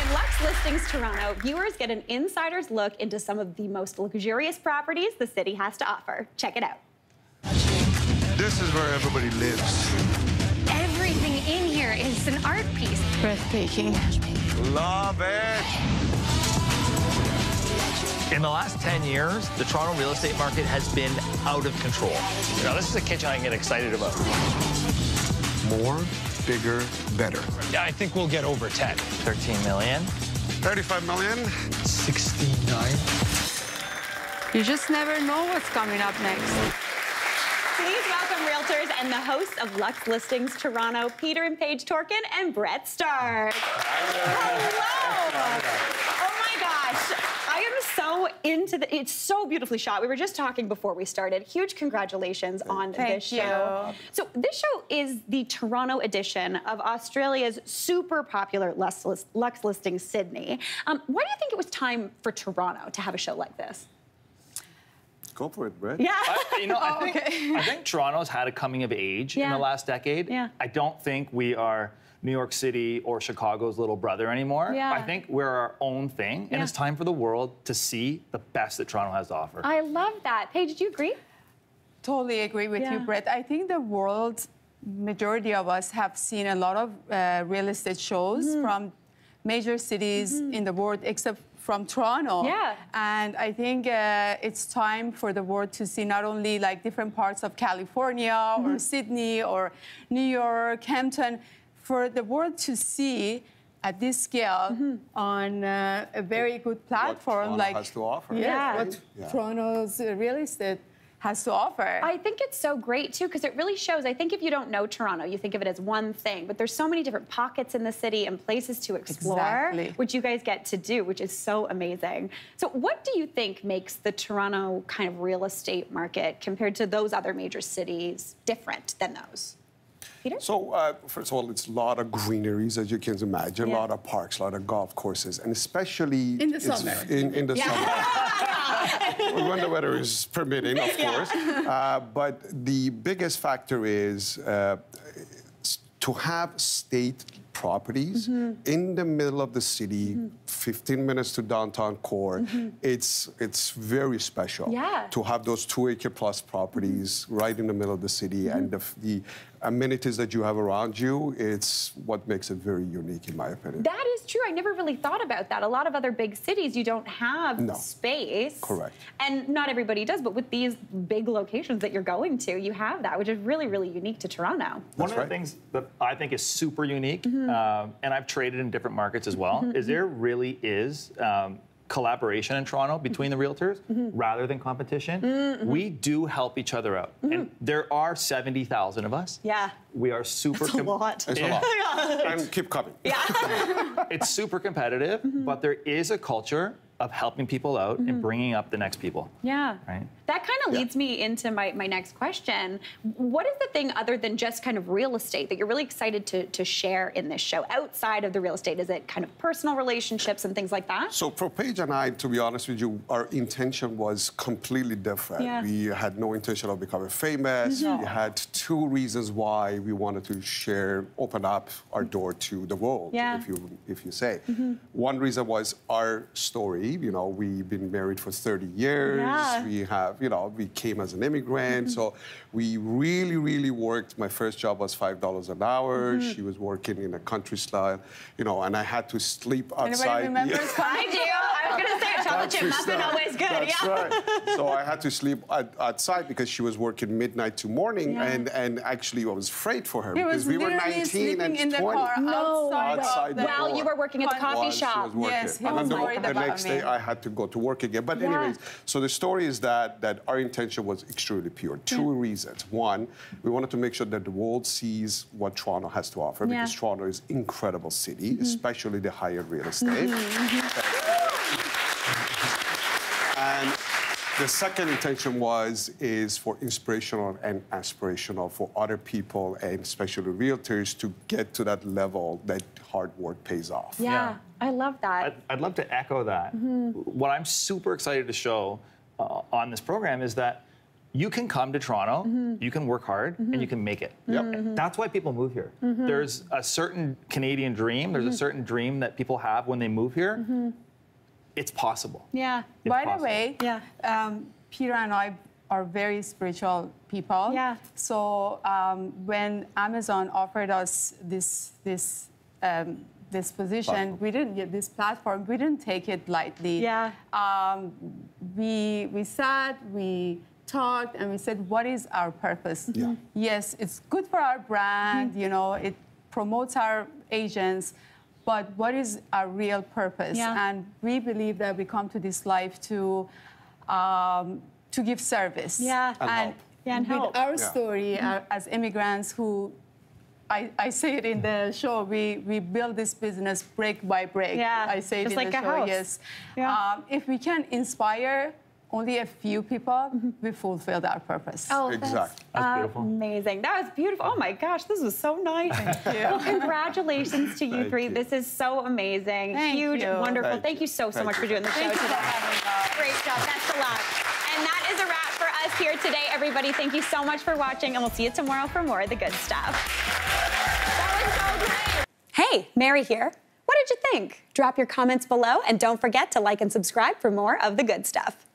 On Luxe Listings Toronto, viewers get an insider's look into some of the most luxurious properties the city has to offer. Check it out. This is where everybody lives. Everything in here is an art piece. Breathtaking. Love it. In the last 10 years, the Toronto real estate market has been out of control. Now, this is a kitchen I can get excited about. More, bigger, better. Yeah, I think we'll get over 10. 13 million. 35 million. 69. You just never know what's coming up next. Please welcome realtors and the hosts of Luxe Listings Toronto, Peter and Paige Torkin and Brett Stark. Hello. Oh my gosh. I am so into it's so beautifully shot. We were just talking before we started. Huge congratulations on this show. So this show is the Toronto edition of Australia's super popular Luxe Listings Sydney. Why do you think it was time for Toronto to have a show like this? Go for it, Brett. Yeah. I think Toronto's had a coming of age in the last decade. Yeah. I don't think we are New York City or Chicago's little brother anymore. Yeah. I think we're our own thing, and it's time for the world to see the best that Toronto has to offer. I love that. Paige, do you agree? Totally agree with you, Brett. I think the world, majority of us have seen a lot of real estate shows from major cities in the world, except from Toronto. Yeah. And I think it's time for the world to see not only like different parts of California or Sydney or New York, Hampton, for the world to see at this scale on a very good platform what Toronto has to offer. What Toronto's real estate has to offer. I think it's so great, too, because it really shows. I think if you don't know Toronto, you think of it as one thing, but there's so many different pockets in the city and places to explore, which you guys get to do, which is so amazing. So what do you think makes the Toronto kind of real estate market compared to those other major cities different than those? Peter? So, first of all, it's a lot of greeneries, as you can imagine, a lot of parks, a lot of golf courses, and especially in the summer. In the summer. When the weather is permitting, of course. But the biggest factor is to have state properties in the middle of the city, 15 minutes to downtown core. It's very special to have those 2-acre plus properties right in the middle of the city, and the amenities that you have around you, it's what makes it very unique, in my opinion. That is true. I never really thought about that. A lot of other big cities, you don't have space. Correct. And not everybody does, but with these big locations that you're going to, you have that, which is really, really unique to Toronto. One of the things that I think is super unique, and I've traded in different markets as well, is there really is collaboration in Toronto between the realtors rather than competition. We do help each other out. And there are 70,000 of us. Yeah. We are super... That's a lot. It's a lot. And keep coming. Yeah. It's super competitive, but there is a culture of helping people out and bringing up the next people. Yeah. Right? That kind of leads me into my next question. What is the thing other than just kind of real estate that you're really excited to share in this show outside of the real estate? Is it kind of personal relationships and things like that? So for Paige and I, to be honest with you, our intention was completely different. Yeah. We had no intention of becoming famous. We had 2 reasons why we wanted to open up our door to the world, if you say. One reason was our story. You know, we've been married for 30 years. We have, we came as an immigrant. So we really, really worked. My first job was $5 an hour. She was working in a country style, and I had to sleep outside. Anybody remembers? I do. I was going to say a chocolate chip muffin, always good. That's right. So I had to sleep outside because she was working midnight to morning. And actually, I was afraid for her because we were 19 and 20. In the car, outside While you were working at the coffee shop. Yes, he was worried the about next day, I had to go to work again. But anyways, so the story is that our intention was extremely pure. 2 reasons. One, we wanted to make sure that the world sees what Toronto has to offer because Toronto is an incredible city, especially the high-end real estate. And the second intention is for inspirational and aspirational for other people and especially realtors to get to that level that hard work pays off. Yeah. I love that. I'd love to echo that. What I'm super excited to show on this program is that you can come to Toronto, you can work hard, and you can make it. That's why people move here. There's a certain Canadian dream, there's a certain dream that people have when they move here. It's possible. Yeah. It's By possible. the way, Peter and I are very spiritual people. Yeah. So when Amazon offered us this position, we didn't get this platform. We didn't take it lightly. Yeah. We sat, we talked, and we said, what is our purpose? Yeah. Yes, it's good for our brand, you know, it promotes our agents, but what is our real purpose? Yeah. And we believe that we come to this life to give service. Yeah. And and with help. our story as immigrants who, I say it in the show, we build this business brick by brick. Yeah, I say it just in like the a show, house. yes. Yeah. If we can inspire only a few people, we fulfilled our purpose. Oh, Exactly. That's beautiful. Amazing. That was beautiful. Oh my gosh, this was so nice. Well, congratulations to you Thank three. you. This is so amazing. Thank Huge, you. wonderful. Thank you so Thank much you. for doing the show Thank you for today. having us. Great job. Best of luck. And that is a wrap for us here today, everybody. Thank you so much for watching, and we'll see you tomorrow for more of the good stuff. That was so great. Hey, Mary here. What did you think? Drop your comments below, and don't forget to like and subscribe for more of the good stuff.